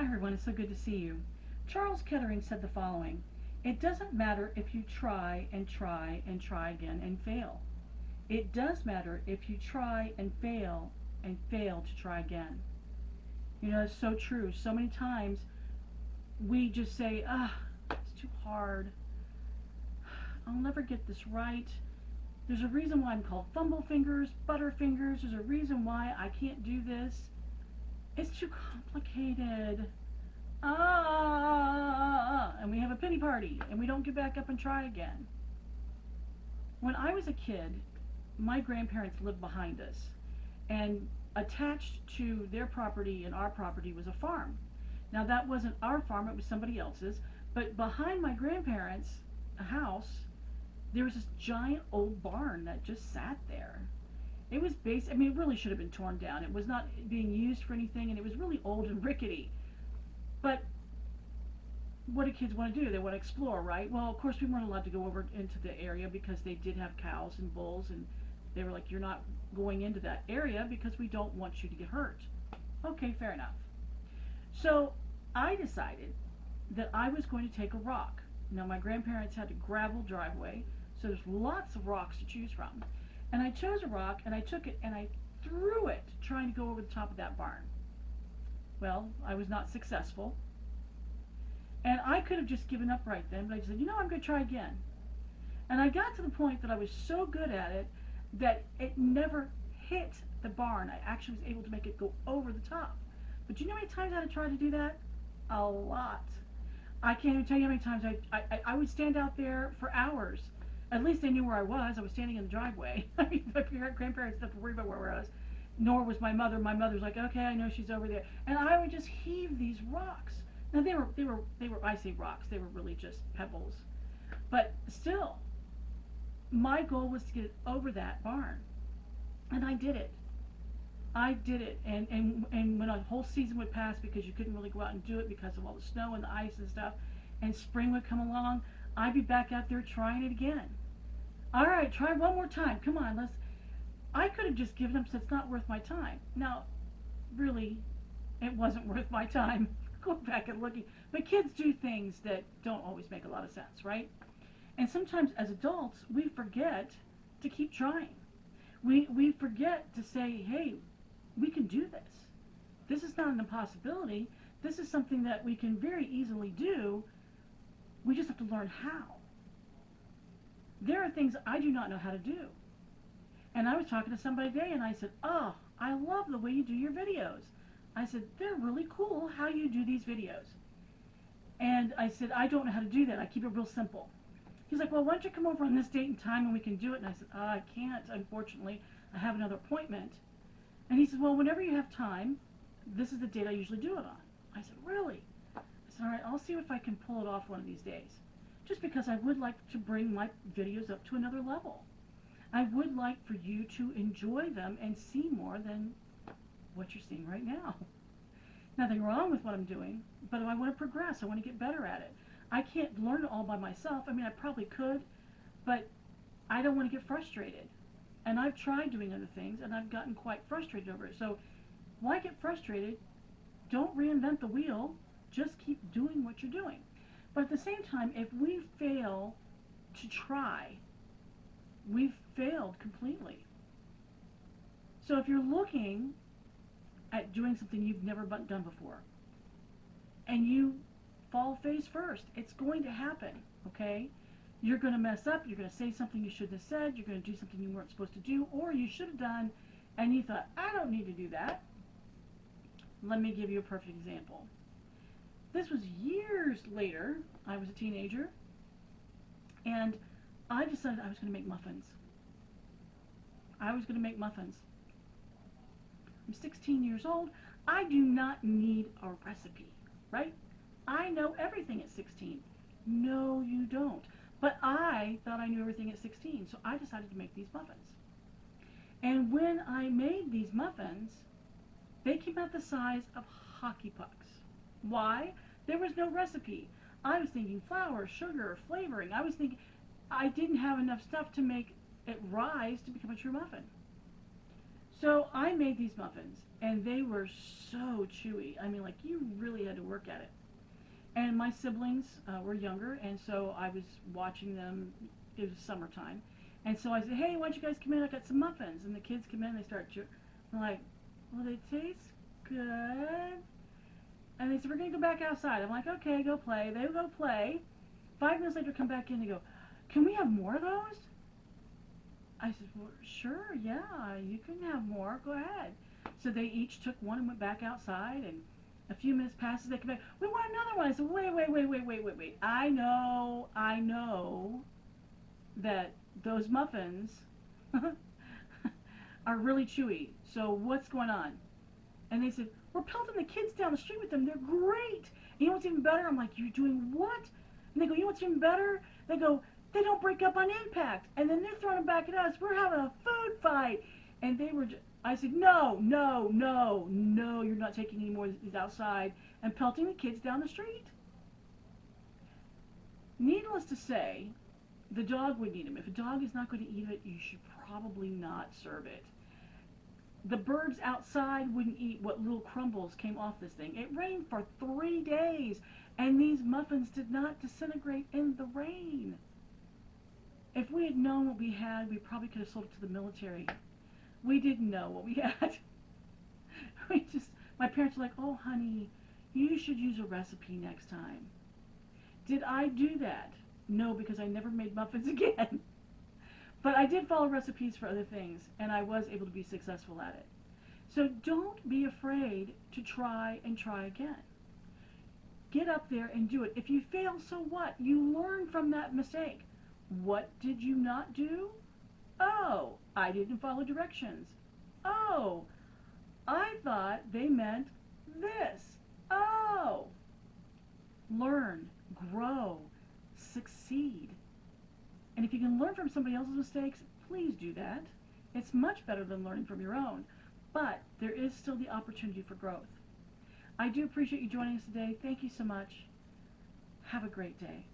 Hi everyone, it's so good to see you. Charles Kettering said the following: "It doesn't matter if you try and try and try again and fail. It does matter if you try and fail to try again." You know, it's so true. So many times we just say, it's too hard. I'll never get this right. There's a reason why I'm called fumble fingers, butterfingers. There's a reason why I can't do this. It's too complicated. And we have a pity party and we don't get back up and try again. When I was a kid, my grandparents lived behind us, and attached to their property and our property was a farm. Now, that wasn't our farm, it was somebody else's, but behind my grandparents' house, there was this giant old barn that just sat there. It was I mean, it really should have been torn down. It was not being used for anything, and it was really old and rickety. But what do kids want to do? They want to explore, right? Well, of course, we weren't allowed to go over into the area because they did have cows and bulls, and they were like, "You're not going into that area because we don't want you to get hurt." Okay, fair enough. So I decided that I was going to take a rock. Now, my grandparents had a gravel driveway, so there's lots of rocks to choose from. And I chose a rock, and I took it, and I threw it, trying to go over the top of that barn. Well, I was not successful. And I could have just given up right then, but I just said, I'm going to try again. And I got to the point that I was so good at it that it never hit the barn. I actually was able to make it go over the top. But you know how many times I had to try to do that? A lot. I can't even tell you how many times I would stand out there for hours. At least they knew where I was. I was standing in the driveway. I mean, my grandparents didn't have to worry about where I was. Nor was my mother. My mother's like, okay, I know she's over there. And I would just heave these rocks. Now they were, I say rocks, they were really just pebbles. But still, my goal was to get it over that barn. And I did it. I did it. And when a whole season would pass because you couldn't really go out and do it because of all the snow and the ice and stuff, and spring would come along, I'd be back out there trying it again. All right, try one more time. Come on, let's. I could have just given up, so it's not worth my time. Now, really, it wasn't worth my time. Going back and looking. But kids do things that don't always make a lot of sense, right? And sometimes as adults, we forget to keep trying. We forget to say, hey, we can do this. This is not an impossibility. This is something that we can very easily do. We just have to learn how. There are things I do not know how to do. And I was talking to somebody today and I said, "Oh, I love the way you do your videos." I said, "They're really cool how you do these videos." And I said, "I don't know how to do that. I keep it real simple." He's like, "Well, why don't you come over on this date and time and we can do it?" And I said, "I can't, unfortunately. I have another appointment." And he said, "Well, whenever you have time, this is the date I usually do it on." I said, "Really?" I said, "All right, I'll see if I can pull it off one of these days. Just because I would like to bring my videos up to another level. I would like for you to enjoy them and see more than what you're seeing right now. Nothing wrong with what I'm doing, but I want to progress. I want to get better at it. I can't learn it all by myself. I mean, I probably could, but I don't want to get frustrated. And I've tried doing other things, and I've gotten quite frustrated over it. So why get frustrated? Don't reinvent the wheel. Just keep doing what you're doing. But at the same time, if we fail to try, we've failed completely. So if you're looking at doing something you've never done before, and you fall face first, it's going to happen, okay? You're going to mess up, you're going to say something you shouldn't have said, you're going to do something you weren't supposed to do, or you should have done, and you thought, I don't need to do that. Let me give you a perfect example. This was years later. I was a teenager, and I decided I was going to make muffins. I was going to make muffins. I'm 16 years old. I do not need a recipe, right? I know everything at 16. No, you don't. But I thought I knew everything at 16, so I decided to make these muffins. And when I made these muffins, they came out the size of hockey pucks. Why? There was no recipe. I was thinking flour, sugar, flavoring. I was thinking I didn't have enough stuff to make it rise to become a true muffin. So I made these muffins, and they were so chewy. I mean, like, you really had to work at it. And my siblings were younger, and so I was watching them. It was summertime, and so I said, "Hey, why don't you guys come in? I got some muffins." And the kids come in, they start. I'm like, "Well, they taste good." And they said, "We're gonna go back outside." I'm like, "Okay, go play." They go play. 5 minutes later, come back in. They go, "Can we have more of those?" I said, "Well, sure, yeah, you can have more. Go ahead." So they each took one and went back outside, and a few minutes passes, they come back, "We want another one." I said, "Wait. I know that those muffins are really chewy. So what's going on?" And they said, "We're pelting the kids down the street with them. They're great. And you know what's even better?" I'm like, "You're doing what?" And they go, "You know what's even better?" They go, "They don't break up on impact." And then they're throwing them back at us. "We're having a food fight." And they were I said, no, you're not taking any more of these outside and pelting the kids down the street. Needless to say, the dog would eat them. If a dog is not going to eat it, you should probably not serve it. The birds outside wouldn't eat what little crumbles came off this thing. It rained for 3 days, and these muffins did not disintegrate in the rain. If we had known what we had, we probably could have sold it to the military. We didn't know what we had. My parents were like, "Oh, honey, you should use a recipe next time." Did I do that? No, because I never made muffins again. But I did follow recipes for other things, and I was able to be successful at it. So don't be afraid to try and try again. Get up there and do it. If you fail, so what? You learn from that mistake. What did you not do? Oh, I didn't follow directions. Oh, I thought they meant this. Oh. Learn, grow, succeed. And if you can learn from somebody else's mistakes, please do that. It's much better than learning from your own. But there is still the opportunity for growth. I do appreciate you joining us today. Thank you so much. Have a great day.